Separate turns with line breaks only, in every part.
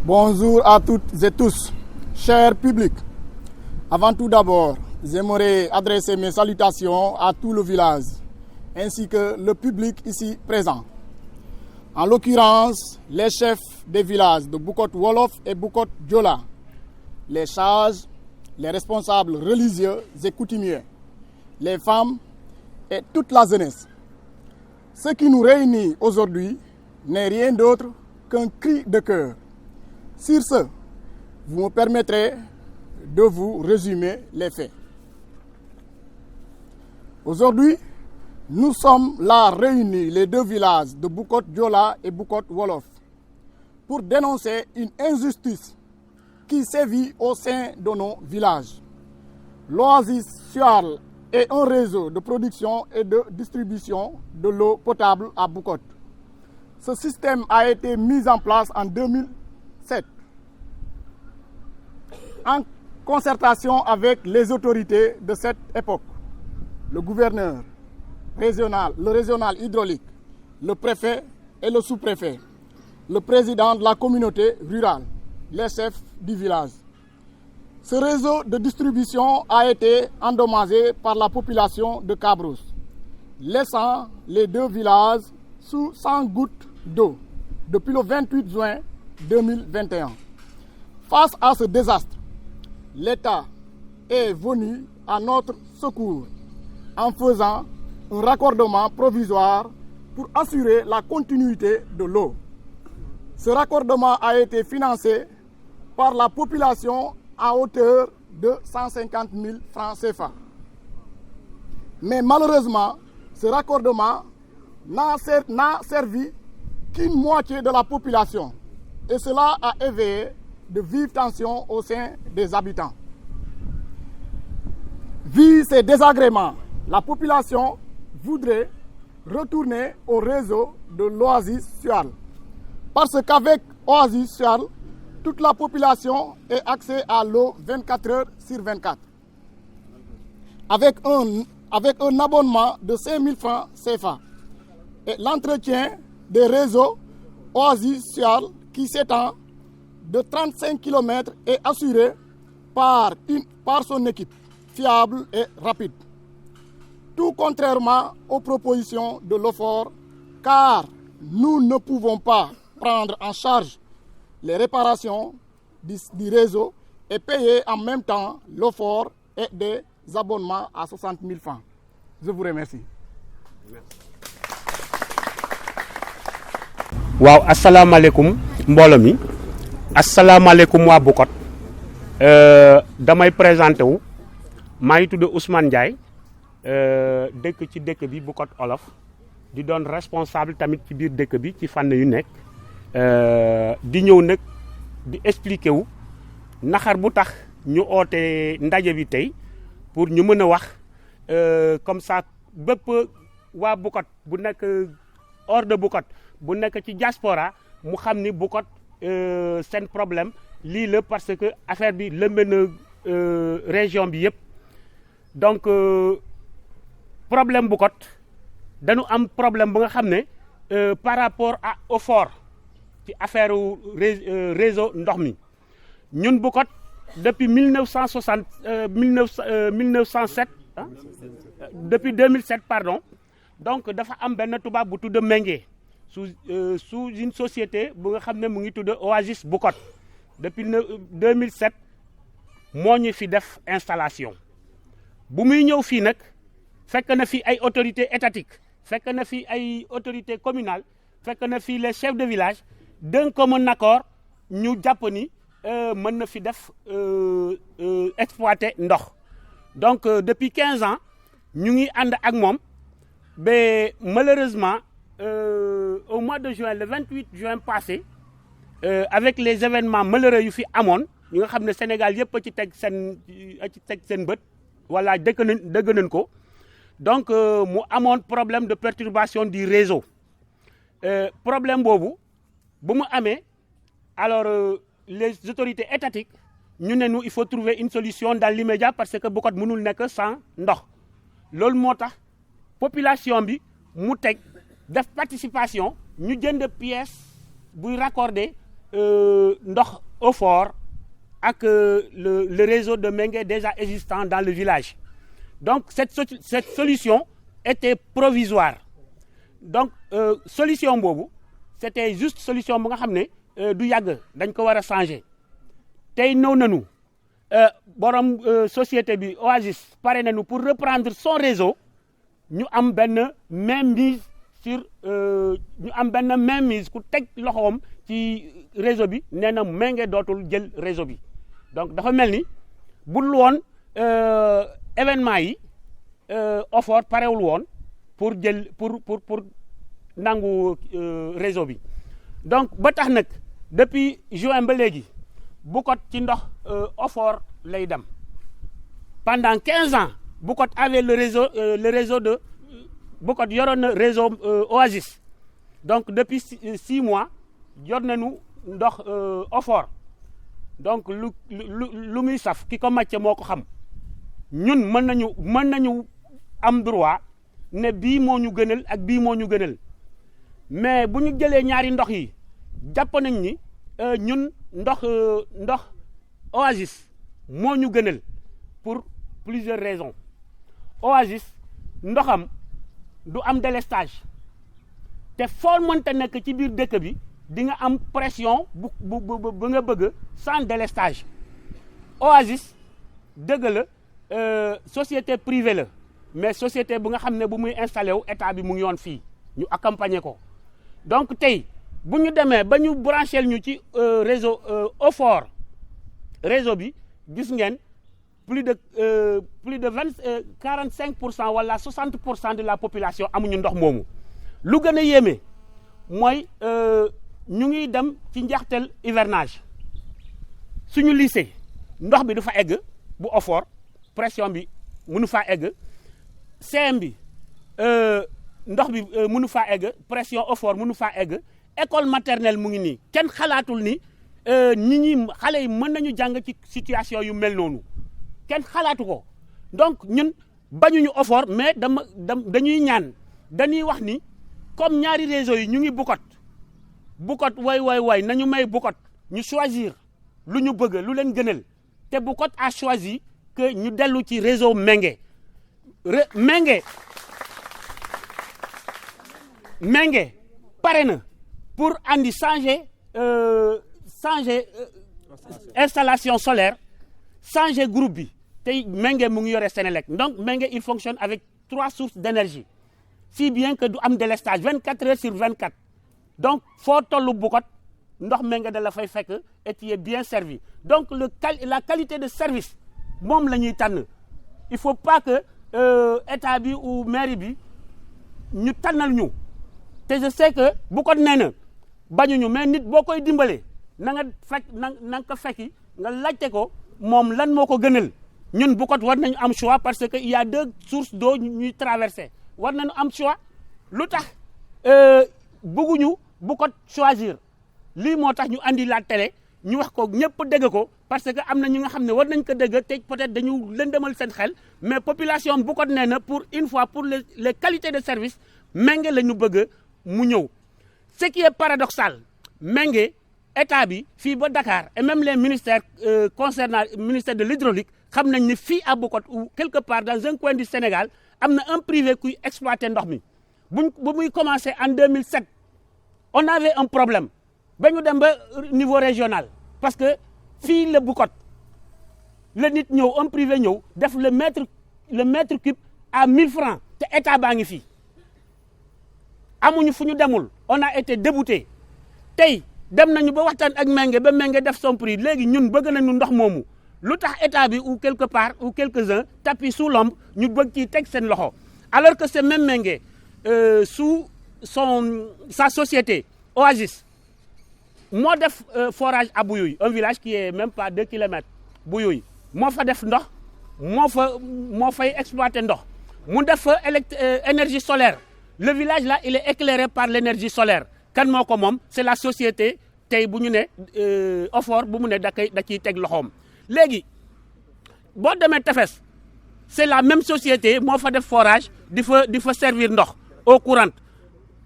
Bonjour à toutes et tous, chers publics. Avant tout d'abord, j'aimerais adresser mes salutations à tout le village, ainsi que le public ici présent. En l'occurrence, les chefs des villages de Bukot Wolof et Bukot Diola, les sages, les responsables religieux et coutumiers, les femmes et toute la jeunesse. Ce qui nous réunit aujourd'hui n'est rien d'autre qu'un cri de cœur. Sur ce, vous me permettrez de vous résumer les faits. Aujourd'hui, nous sommes là réunis, les deux villages de Bukot Diola et Bukot Wolof, pour dénoncer une injustice qui sévit au sein de nos villages. L'Oasis Sual est un réseau de production et de distribution de l'eau potable à Bukot. Ce système a été mis en place en 2007 en concertation avec les autorités de cette époque, le gouverneur régional, le régional hydraulique, le préfet et le sous-préfet, le président de la communauté rurale, les chefs du village. Ce réseau de distribution a été endommagé par la population de Cabros, laissant les deux villages sous 100 gouttes d'eau depuis le 28 juin 2021. Face à ce désastre, l'État est venu à notre secours en faisant un raccordement provisoire pour assurer la continuité de l'eau. Ce raccordement a été financé par la population à hauteur de 150 000 francs CFA. Mais malheureusement, ce raccordement n'a servi qu'une moitié de la population et cela a éveillé de vives tensions au sein des habitants. Vu ces désagréments, la population voudrait retourner au réseau de l'Oasis Sual. Parce qu'avec Oasis Sual, toute la population ait accès à l'eau 24 heures sur 24. Avec un abonnement de 5 000 francs CFA. Et l'entretien des réseaux Oasis Sual qui s'étend de 35 km est assuré par son équipe fiable et rapide. Tout contrairement aux propositions de l'OFOR, car nous ne pouvons pas prendre en charge les réparations du réseau et payer en même temps l'OFOR et des abonnements à 60 000 francs. Je vous remercie.
waaw asalaamaaleykum mbooloo mi asalaamaaleykum waa Bukot damay présenté wu maa ngi tudd Ousmane Ndiaye dëkk ci dëkk bi Bukot Olof di doon responsable tamit ci biir dëkk bi ci fànn yu nekk di ñëw nag di expliquer wu naxar bu tax ñu oote ndaje bi tey pour ñu mën a wax comme ça bépp waa Bukot bu nekk hors de Bukot bu nekk ci diaspora mu xam ni Bukot seen problème lii la parce que affaire bi lëmbe na région bi yëpp donc problème Bukot dañu am problème bu nga xam ne par rapport à OFOR ci affaire réseau ndox mi ñun Bukot depuis 1907 depuis 2007 pardon donc dafa am benn tubaab bu tudd Mengue sous une société bu nga xam ne mu ngi tudd Oasis Bukot depuis 2007 moo ñu fi def installation bu muy ñëw fii nag fekk na fi ay autorités étatiques fekk na fi ay autorités communales fekk na fi les chefs de village d'un commun accord ñu jàpp ni mën na fi def exploiter ndox donc depuis 15 ans ñu ngi ànd ak moom ba malheureusement au mois de juin le 28 juin passé avec les événements malheureux yu fi amoon ñi nga xam ne Sénégal yëpp a ci teg seen bët wala dëgg nañ ko donc mu amoon problème de perturbation du réseau problème boobu bu mu amee alors les autorités étatiques ñu ne ñu il faut trouver une solution dans l'immédiat parce que Bukot mënul nekk sans ndox loolu moo tax population bi mu teg def participation ñu jënd pièce buy raccorder ndox eau fort ak le réseau de Mengue déjà existant dans le village. Donc cette solution était provisoire. Donc solution boobu c'était juste solution bu nga xam ne du yàgg dañ ko war a changer tey ñëw nañu borom société bi Oasis pare nañu pour reprendre son réseau ñu am benn mainmise sur ñu am benn mainmise ku teg loxoom ci réseau bi nee na Mengue dootul jël réseau bi donc dafa mel ni bul woon événement yi OFOR parewul woon pour jël pour nangu réseau bi donc ba tax nag depuis juin ba léegi Bukot ci ndox OFOR lay dem pendant 15 ans Bukot avait le réseau de Bukot yoroon na réseau Oasis donc depuis 6 mois yor nañu ndox OFOR donc lu muy saf ki ko màcce moo ko xam ñun mën nañu am droit ne bii moo ñu gënal ak bii moo ñu gënal mais bu ñu jëlee ñaari ndox yi jàpp nañ ni ñun ndox Oasis moo ñu gënal pour plusieurs raisons Oasis ndoxam du am délestage te foo mënta nekk ci biir dëkk bi di nga am pression bu nga bëgg sans délestage Oasis dëgg la société privée la mais société bu nga xam ne bu muy installé wu état bi mu ngi yoon fii ñu accompagner ko donc tey bu ñu demee ba ñu branché ñu ci réseau OFOR réseau bi gis ngeen plus de 45% wala 60% de la population amuñu ndox moomu lu gën a yéeme mooy ñu ngi dem ci njeexteel hivernage suñu lycée ndox bi du fa egg bu OFOR pression bi mënu faa egg CM bi ndox bi mënu faa egg pression OFOR mënu faa egg école maternelle mu ngi nii kenn xalaatul ni xale yi mën nañu jàng ci situation yu mel noonu kenn xalaatu ko donc ñun bañuñu OFOR mais dañuy ñaan dañuy wax ni comme ñaari réseau yi ñu ngi Bukot way nañu may Bukot ñu choisir lu ñu bëgg lu leen gënal te Bukot a choisi que ñu dellu ci réseau Mengue Mengue pare na pour andi changer installation solaire changer groupe bi tey Mengue mu ngi yore Senelec donc Mengue il fonctionne avec 3 sources d'énergie si bien que du am délestage 24 heures sur 24 donc foo tollu Bukot ndox Mengue da la fay fekk et tu es bien servi donc la qualité de service moom la ñuy tànn il faut pas que état bi ou mairie bi ñu tànnal ñu te je sais que Bukot nee na bañuñu mais nit boo koy dimbalee na nga ko fekki nga laajte ko moom lan moo ko gënal ñun Bukot war nañu am choix parce que il y a 2 sources d'eau ñuy traverser war nañu am choix lu tax bëgguñu Bukot choisir lii moo tax ñu andi la télé ñu wax ko ñëpp dégg ko parce que am na ñu nga xam ne war nañ ko dégg te peut-être dañu lëndëmal seen xel mais population Bukot nee na pour une fois pour les qualités de service Mengue la ñu bëgg mu ñëw ce qui est paradoxal Mengue état bi fii ba Dakar et même les ministères concernant ministère de l'hydraulique xam nañ ni fii à Bukot ou quelque part dans un coin du Sénégal am na un privé kuy exploiter ndox mi bu muy commencé en 2007 on avait un problème ba ñu dem ba niveau régional parce que fii la Bukot la nit ñëw un privé ñëw def le mètre cube à 1000 francs te état baa ngi fii amuñu fu ñu demul on a été débouté tey dem nañu ba waxtaan ak Mengue ba Mengue def son prix léegi ñun bëgg nañu ndox moomu lu tax état bi ou quelque part ou quelques-uns tapis sous l'ombre ñu bëgg ci teg seen loxo alors que c'est même Mengue sous sa société Oasis moo def forage à Bouyoui un village qui est même pas 2 kilomètres Bouyoui moo fa def ndox moo fay exploiter ndox mu def fa énergie solaire le village là il est éclairé par l'énergie solaire kan moo ko moom c'est la société tey bu ñu ne OFOR bu mu ne da ciy teg loxoom léegi boo demee tefes c'est la même société moo fa def forage di fa servir ndox eau courante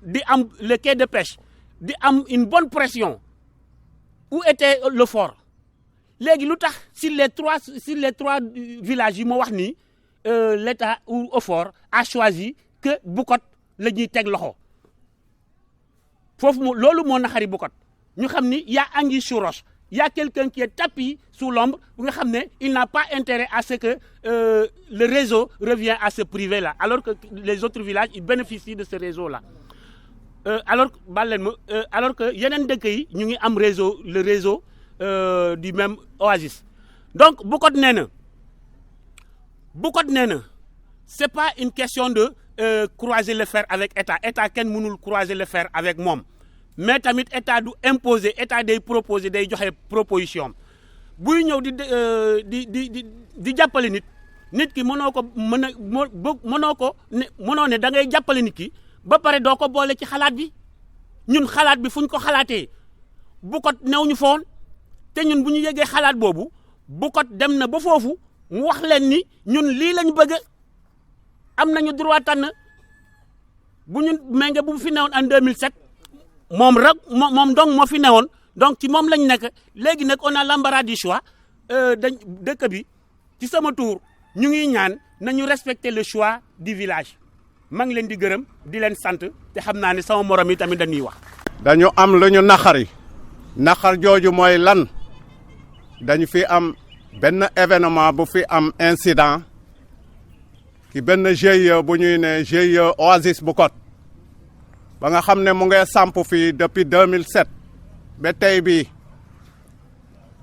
di am le quai de pêche di am une bonne pression où était le fort léegi lu tax sur les trois villages yi ma wax nii l'État ou au fort a choisi que Bukot la ñuy teg loxo foofu loolu moo naxari Bukot ñu xam ni y a anguille sous roche y a quelqu'un qui est tapis sous l'ombre bu nga xam ne il n'a pas intérêt à ce que le réseau revienne à ce privé là alors que les autres villages ils bénéficient de ce réseau là alors que yeneen dëkk yi ñu ngi am le réseau du même Oasis donc Bukot nee na c'est pas une question de croiser le fer avec état kenn mënul croiser le fer avec moom mais tamit état du imposer état day proposer day joxe proposition buy ñëw di jàppale nit ki mënoo ne da ngay jàppale nit ki ba pare doo ko boole ci xalaat bi ñun xalaat bi fu ñu ko xalaatee Bukot new ñu foon te ñun bu ñu yëgee xalaat boobu Bukot dem na ba foofu mu wax leen ni ñun lii lañ bëgg am nañu droit tànn bu ñun ménge bu fi newoon en 2007 moom donc moo fi newoon donc ci moom lañ nekk léegi nag on a l'embarras du choix dëkk bi ci sama tour ñu ngi ñaan nañu respecter le choix du village maa ngi leen di gërëm di leen sant te xam naa ne sama morom yi tamit dañuy wax.
dañu am lu ñu naqar jooju mooy lan dañu fi am benn événement bu fi am incident ki benn GIE bu ñuy ne GIE Oasis Bukot ba nga xam ne mu ngi samp fii depuis 2007 ba tey bii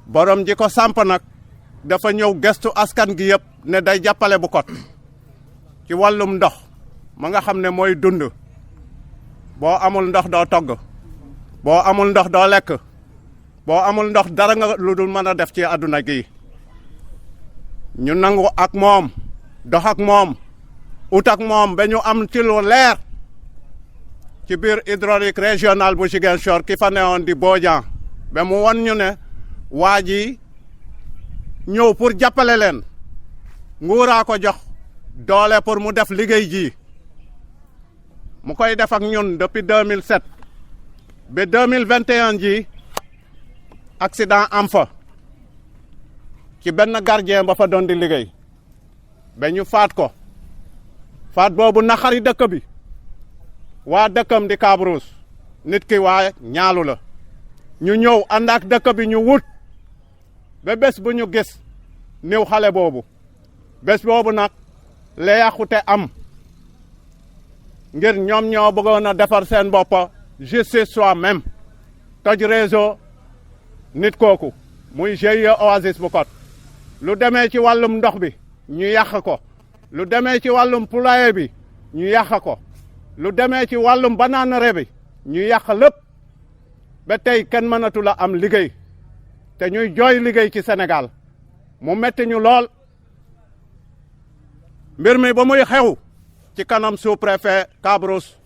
borom ji ko samp nag dafa ñëw gestu askan gi yëpp ne day jàppale Bukot ci wàllum ndox ma nga xam ne mooy dund boo amul ndox doo togg boo amul ndox doo lekk boo amul ndox dara nga lu dul mën a def ci àdduna gi ñu nangu ak moom dox ak moom ut ak moom ba ñu am ci lu leer ci biir hydraulique régional bu Ziguinchor ki fa newoon di Bodian ba mu won ñu ne waa ji ñëw pour jàppale leen nguuraa ko jox doole pour mu def liggéey ji mu koy def ak ñun depuis 2007 ba 2021 ji accident am fa ci benn gardien ba fa doon di liggéey ba ñu faat ko faat boobu naxari dëkk bi waa dëkkam di Kabrousse nit ki waa ñaalu la ñu ñëw ànd ak dëkk bi ñu wut ba bés bu ñu gis néew xale boobu bés boobu nag la yàqute am ngir ñoom ñoo bëggoon a defar seen bopp justice soi-même toj réseau nit kooku muy GIE Oasis Bukot lu demee ci wàllum ndox bi ñu yàq ko lu demee ci wàllum poulailler bi ñu yàq ko lu demee ci wàllum bananerie bi ñu yàq lépp ba tey kenn mënatu la am liggéey te ñuy jooy liggéey ci Sénégal mu metti ñu lool mbir mi ba muy xew ci kanam sous-préfet Kabrousse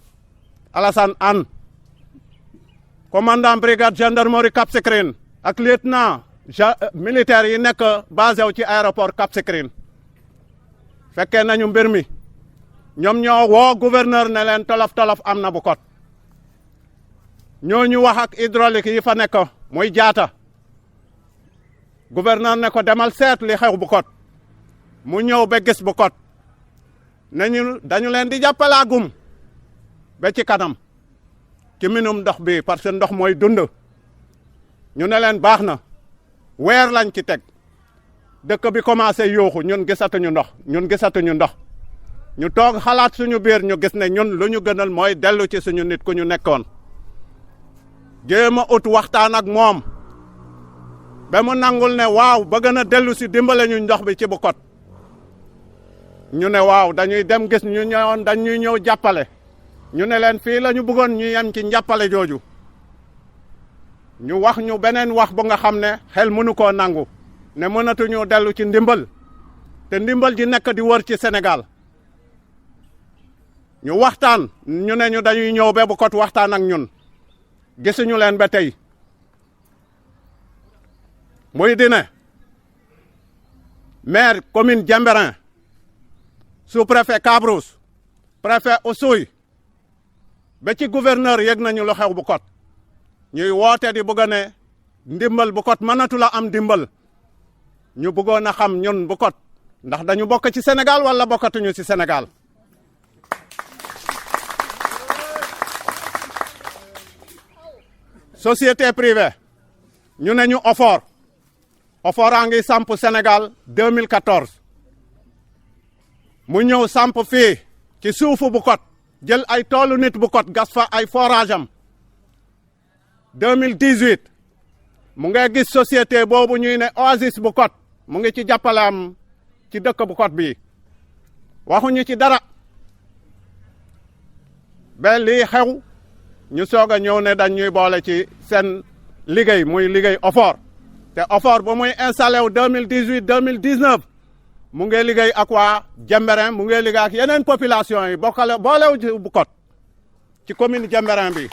Alassane Anne commandant brigade gendarmerie Cap Skirring ak lieutenant militaire yi nekk basé wu ci aéroport Cap Skirring fekkee nañu mbir mi ñoom ñoo woo gouverneur ne leen tolof am na Bukot ñooñu wax ak hydraulique yi fa nekk muy jaata gouverneur ne ko demal seet li xew Bukot mu ñëw ba gis Bukot nañu dañu leen di jàppalaagum ba ci kanam ci minum ndox bi parce que ndox mooy dund ñu ne leen baax na weer lañ ci teg dëkk bi commencé yooxu ñun gisatuñu ndox ñu toog xalaat suñu biir ñu gis ne ñun lu ñu gënal mooy dellu ci suñu nit ku ñu nekkoon jéem a ut waxtaan ak moom ba mu nangul ne waaw ba gën a dellu si dimbale ñu ndox bi ci Bukot ñu ne waaw dañuy dem gis ñu ñëwoon dañuy ñëw jàppale ñu ne leen fii la ñu bëggoon ñu yem ci njàppale jooju ñu wax ñu beneen wax bu nga xam ne xel mënu koo nangu ne mënatuñu dellu ci ndimbal te ndimbal ji nekk di wër ci Sénégal ñu waxtaan ñu ne ñu dañuy ñëw ba Bukot waxtaan ak ñun gisuñu leen ba tey muy dine maire commune Diembéring sous-préfet Kabrousse préfet Oussouye ba ci gouverneur yëg nañu lu xew Bukot ñuy woote di bëgg ne ndimbal Bukot mënatu la am ndimbal ñu bëggoon a xam ñun Bukot ndax dañu bokk ci Sénégal wala bokkatuñu ci Sénégal. société privée ñu ne ñu OFOR a ngi samp Sénégal 2014 mu ñëw samp fii ci suufu Bukot jël ay toolu nit Bukot gas fa ay forage am 2018 mu ngi gis société boobu ñuy ne Oasis Bukot mu ngi ci jàppale am ci dëkk Bukot bi waxuñu ci dara ba lii xew ñu soog a ñëw ne dañ ñuy boole ci seen liggéey muy liggéey OFOR te OFOR ba muy installé wu 2018 2019 mu ngi liggéey ak waa Jemberin mu ngi liggéey ak yeneen population yi boolewu ci Bukot ci commune Jemberin bi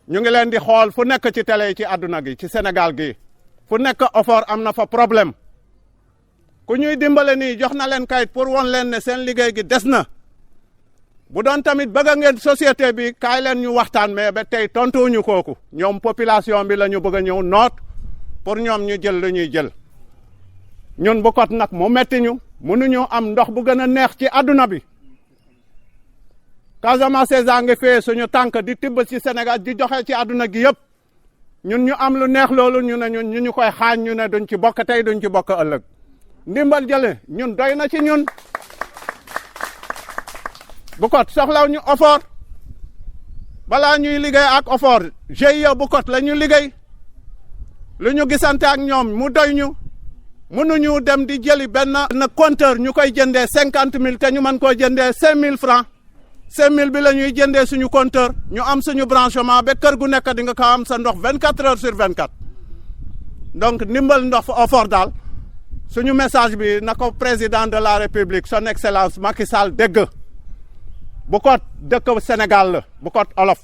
ñu ngi leen di xool fu nekk ci télé yi ci àdduna gi ci Sénégal gi fu nekk OFOR am na fa problème ku ñuy dimbale nii jox na leen kayit pour won leen ne seen liggéey gi des na bu doon tamit bëgg ngeen société bi kaay leen ñu waxtaan mais ba tey tontuwuñu kooku ñoom population bi la ñu bëgg a ñëw noot pour ñoom ñu jël lu ñuy jël ñun Bukot nag mu metti ñu mënuñu am ndox bu gën a neex ci àdduna bi Casamance a ngi fee suñu tànk di tibb ci Sénégal di joxe ci àdduna gi yëpp ñun ñu am lu neex loolu ñu ne ñun ñu koy xaañ ñu ne duñ ci bokk tey duñ ci bokk ëllëg ndimbal jële ñun doy na ci ñun Bukot soxlaw ñu OFOR balaa ñuy liggéey ak OFOR GIE Bukot la ñu liggéey lu ñu gisante ak ñoom mu doy ñu mënuñu dem di jëli benn compteur ñu koy jëndee 50 000 te ñu mën koo jëndee 5 000 francs 5 000 bi la ñuy jëndee suñu compteur ñu am suñu branchement ba kër gu nekk di nga ko am sa ndox 24 heures sur 24 donc ndimbal ndox OFOR daal suñu message bi na ko président de la république son excellence Macky Sall dégg Bukot dëkk Sénégal la Bukot olof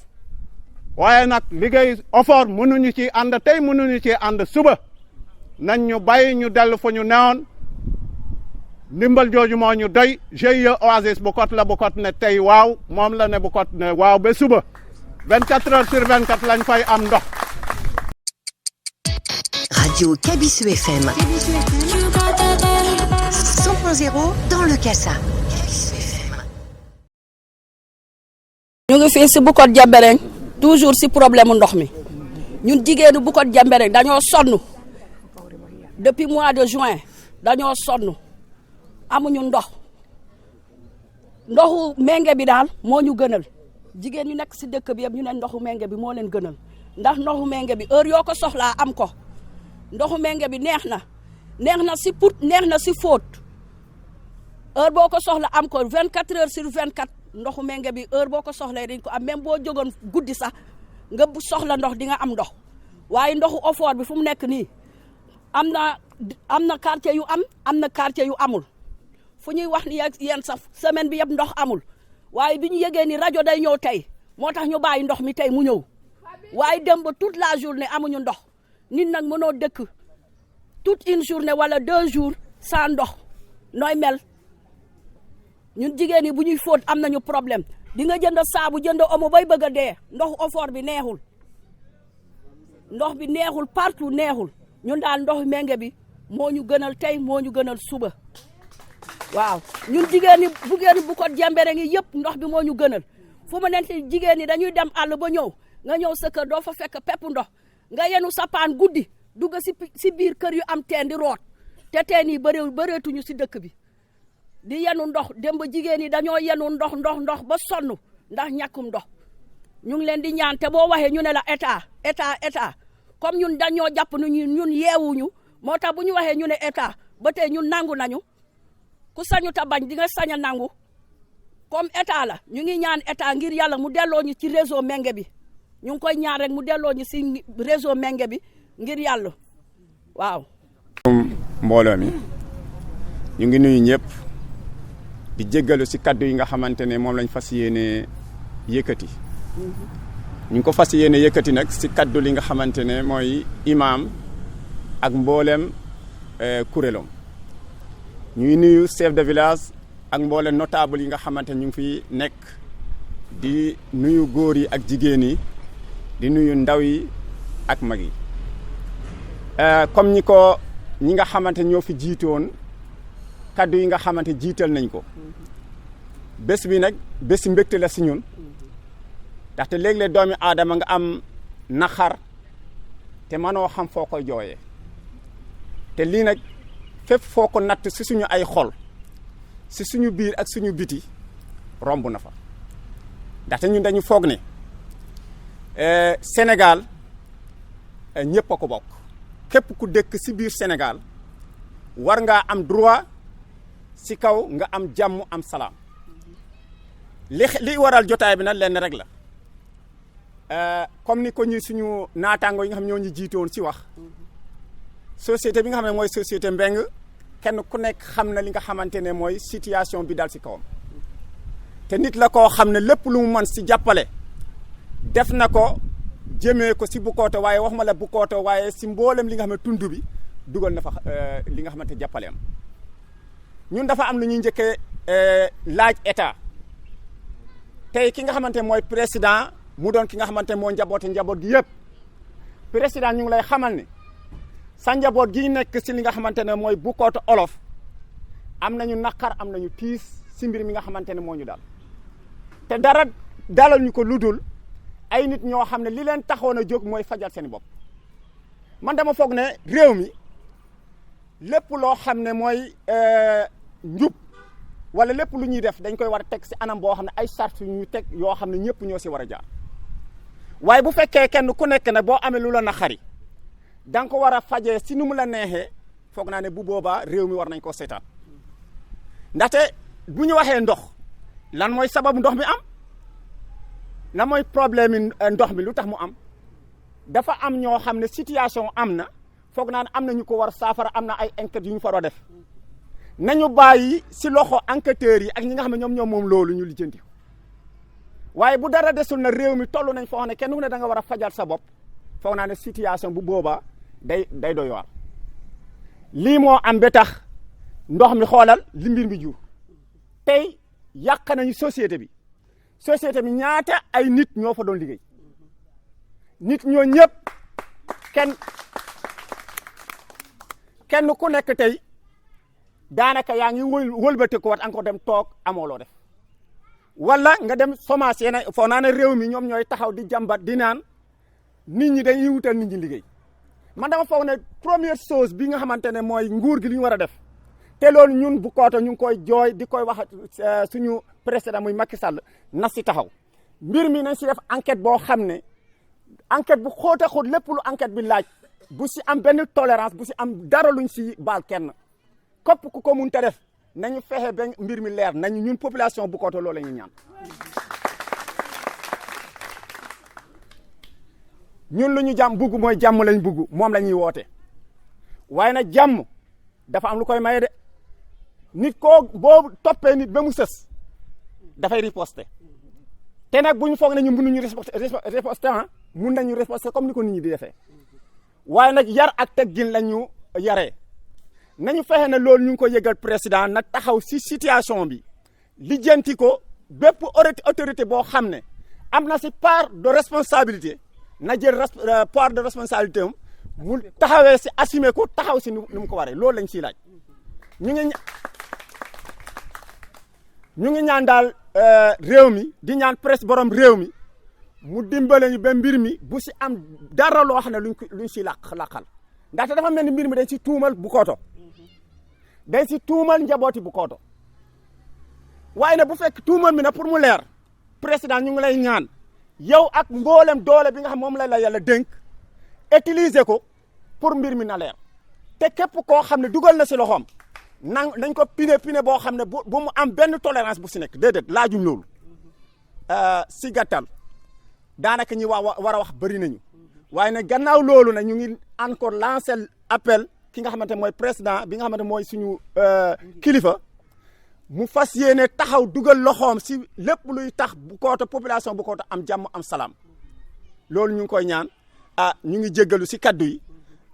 waaye nag liggéey OFOR mënuñu ci ànd tey mënuñu ci ànd suba nañ ñu bàyyi ñu dellu fu ñu newoon ndimbal jooju moo ñu doy GIE Oasis Bukot la Bukot ne tey waaw moom la ne Bukot ne waaw ba suba 24 heures sur 24 lañ fay am ndox.
Radio Kabisu FM 100.0 dans le Kassa.
ñu ngi fii si Bukot Jembereng toujours si problème ndox mi ñun jigéenu Bukot Jembereng dañoo sonn depuis mois de juin dañoo sonn amuñu ndoxu menge bi daal moo ñu gënal jigéen ñu nekk si dëkk bi yëpp ñu ne ndoxu menge bi moo leen gënal ndax ndoxu menge bi heure yoo ko soxlaa am ko ndoxu menge bi neex na si put neex na si fóot heure boo ko soxla am ko 24 heures sur 24 ndoxu menge bi heure boo ko soxlee dañ ko am même boo jógoon guddi sax nga soxla ndox di nga am ndox waaye ndoxu OFOR bi fu mu nekk nii am na quartier yu am na quartier yu amul fu ñuy wax ni yéen sax semaine bi yëpp ndox amul waaye bi ñu yëgee ni rajo day ñëw tey moo tax ñu bàyyi ndox mi tey mu ñëw waaye dem ba toute la journée amuñu ndox nit nag mënoo dëkk toute une journée wala 2 jours sans ndox nooy mel ñun jigéen ñi bu ñuy fóot am nañu problème di nga jënd saabu jënd omo bay bëgg a dee ndoxu OFOR bi neexul ndox bi neexul partout neexul ñun daal ndoxu menge bi moo ñu gënal tey moo ñu gënal suba waaw ñun jigéen ñi Bukot Jembereng yi yëpp ndox bi moo ñu gënal fu mu nekk jigéen ñi dañuy dem àll ba ñëw nga ñëw sa kër doo fa fekk pepp ndox nga yenu sa paan guddi dugg si biir kër yu am teen di root te teen yi bëreetuñu si dëkk bi di yenu ndox dem ba jigéen ñi dañoo yenu ndox ba sonn ndax ñàkkum ndox ñu ngi leen di ñaan te boo waxee ñu ne la état comme ñun dañoo jàpp nu ñun yeewuñu moo tax bu ñu waxee ñu ne état ba tey ñun nangu nañu ku sañu ta bañ di nga sañ a nangu comme état la ñu ngi ñaan état ngir yàlla mu delloo ñu ci réseau menge bi ñu ngi koy ñaan rek mu delloo ñu si réseau menge bi ngir yàlla waaw.
mbooloo mi ñu ngi nuyu ñëpp di jéggalu si kaddu yi nga xamante ne moom lañ fas yéene yëkkati ñu ngi ko fas yéene yëkkati nag si kaddu li nga xamante ne mooy imam ak mboolem kuréelam ñuy nuyu chef de village ak mboolem notable yi nga xamante ne ñu ngi fi nekk di nuyu góor yi ak jigéen yi di nuyu ndaw yi ak mag yi comme ñi nga xamante ñoo fi jiitoon kaddu yi nga xamante jiital nañ ko bés bi nag bés mbégte la si ñun ndaxte léeg-léeg doomi aadama nga am naqar te mënoo xam foo koy jooyee te lii nag fépp foo ko natt si suñu ay xol si suñu biir ak suñu biti romb na fa ndaxte ñun dañu foog ne Sénégal ñëpp a ko bokk képp ku dëkk si biir Sénégal war ngaa am droit si kaw nga am jàmm am salaam li waral jotaay bi nag lenn rek la comme ni ko ñi suñu naataango yi nga xam ñoo ñu jiitoon si wax société bi nga xam ne mooy société Mbengue kenn ku nekk xam na li nga xamante ne mooy situation bi dal si kawam te nit la koo xam ne lépp lu mu mën si jàppale def na ko jëmee ko si Bukooto waaye wax ma la Bukooto waaye si mboolem li nga xam ne tund bi dugal na fa li nga xamante jàppale am ñun dafa am lu ñuy njëkkee laaj état tey ki nga xamante mooy président mu doon ki nga xamante moo njaboot gi yëpp président ñu ngi lay xamal ne sa njaboot gi nekk si li nga xamante ne mooy Bukooto olof am nañu naqar am nañu tiis si mbir mi nga xamante ne moo ñu dal te dara dalal ñu ko ludul ay nit ñoo xam ne li leen taxoon a jóg mooy fajal seen bopp man dama foog ne réew mi lépp loo xam ne mooy njub wala lépp lu ñuy def dañ koy war a teg si anam boo xam ne ay charte yu ñu teg yoo xam ne ñëpp ñoo si war a jaar waaye bu fekkee kenn ku nekk ne boo amee lu la naqari da nga ko war a fajee si nu mu la neexee foog naa ne bu boobaa réew mi war nañ koo seetaan ndaxte bu ñu waxee ndox lan mooy sababu ndox mi am lan mooy problème yi ndox mi lu tax mu am dafa am ñoo xam ne situation am na foog naa ne am na ñu ko war saafara am na ay enquêtes yu ñu faroo def nañu bàyyi si loxo enquêteurs yi ak ñi nga xam ne ñoom moom loolu ñu lijjanti waaye bu dara desul na réew mi toll nañ foo xam ne kenn ku ne da nga war a fajal sa bopp foog naa ne situation bu boobaa day doy waar lii moo am ba tax ndox mi xoolal li mbir mi jur tey yàq nañu société bi ñaata ay nit ñoo fa doon liggéey nit ñoo ñëpp kenn ku nekk tey daanaka yaa ngi wëlbate ko wat encore dem toog amoo loo def wala nga dem semence yéen foo naa ne réew mi ñoom ñooy taxaw di jàmbat di naan nit ñi dañuy wutal nit ñi liggéey man dama foog ne première chose bi nga xamante ne mooy nguur gi li ñu war a def te loolu ñun Bukooto ñu ngi koy jooy di koy wax suñu président muy Macky Sall na si taxaw mbir mi nañ si def enquête boo xam ne enquête bu xóote xóot lépp lu enquête bi laaj bu si am benn tolérance bu si am dara luñ si baal kenn képp ku ko mun te def nañu fexe ba mbir mi leer nañu ñun population Bukooto loolu la ñuy ñaan ñun lu ñu jàmm bugg mooy jàmm lañ bugg moom la ñuy woote waaye nag jàmm dafa am lu koy maye de nit koo boo toppee nit ba mu sës dafay riposter te nag bu ñu foog ne ñu mënuñu riposter mun nañu riposter comme ni ko nit ñi di defee waaye nag yar ak teggin la ñu yaree nañu fexe ne loolu ñu ngi ko yëgal président nag taxaw si situation bi lijjanti ko bépp autorité boo xam ne am na si part de responsabilité na jël part de responsabilité am mu taxawee si assumer ko taxaw si nu mu ko waree loolu lañ siy laaj ñu ngi ñaan daal réew mi di ñaan presse borom réew mi mu dimbale ñu ba mbir mi bu si am dara loo xam ne luñ si làqal ndaxte dafa mel ni mbir mi dañ si tuumal Bukooto dañ si tuumal njabooti Bukooto waaye nag bu fekk tuumal mi na pour mu leer président ñu ngi lay ñaan yow ak mboolem doole bi nga xam moom la yàlla dénk utiliser ko pour mbir mi na leer te képp koo xam ne dugal na si loxoom nañ ko pine boo xam ne bu mu am benn tolérance bu si nekk déedéet laajuñ loolu si gàttal daanaka ñi war a wax bëri nañu waaye nag gannaaw loolu nag ñu ngi encore lancer appel ki nga xamante mooy président bi nga xamante mooy suñu kilifa mu fas yéene taxaw dugal loxoom si lépp luy tax Bukooto population Bukooto am jàmm am salaam loolu ñu ngi koy ñaan ñu ngi jéggalu si kaddu yi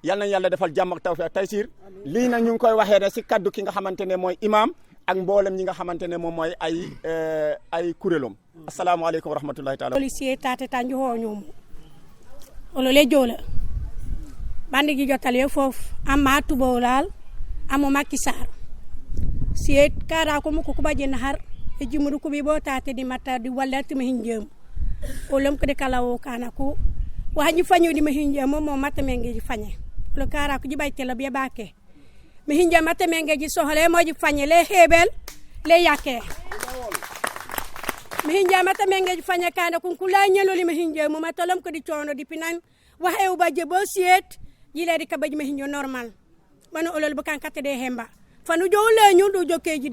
yal nañ yàlla defal jàmm ak tawfiq ak taysiir lii nag ñu ngi koy waxee ne si kaddu ki nga xamante ne mooy imam ak mboolem ñi nga xamante ne moom mooy ay kuréelom asalaamaaleykum wa rahmatullahi taala
policier tate tanju hoñum olo le jola bandi gi jotale foofu amma tubo laal amo Macky Sall siet kara ko muko kuba jen har e jimuru ko bi botate di mata di wallati ma hinjem olom ko de kala o kana ko wañu fañu di ma hinjem mo mata menge ji fañe lo kara ko jibay tela be baake ma hinjem mata menge ji sohale mo ji fañe le hebel le yake ma hinjem mata menge ji fañe kana ko kula ñelo li ma hinjem mo matalam ko di coono di pinan waxe u ba je bo siet yile di kabaji ma hinjo normal manu olol bu kan katte de hemba fanu jowle ñu du jokkeji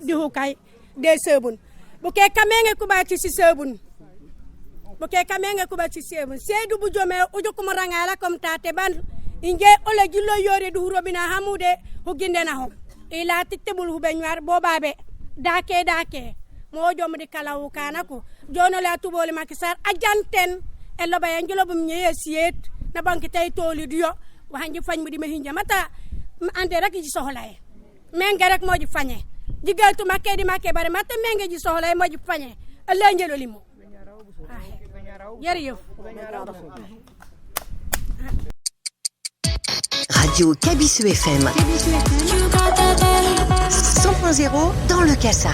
de hukay de sebun bu ke kamenge ku ba ci si sebun bu ke kamenge ku ba ci sebun sedu bu jome o jokuma rangala comme tate ban inje ole jillo yore du robina hamude huginde na ho ila tittebul hu beñwar bobabe dake mo jom di kalawu kanako jono la tubole Macky Sall ajanten e loba en jilo bum ñeye siet na banki tay toli dio waxanji fañ mu di ma hinja mata ande rek ci soxlaay menge rek moo ji fañe jigaltu makke di makke bare mata menge ji soxlaay moo ji fañe Allah njelo limo jërëjëf
Radio Kabisu FM 100.0 dans le Kassa.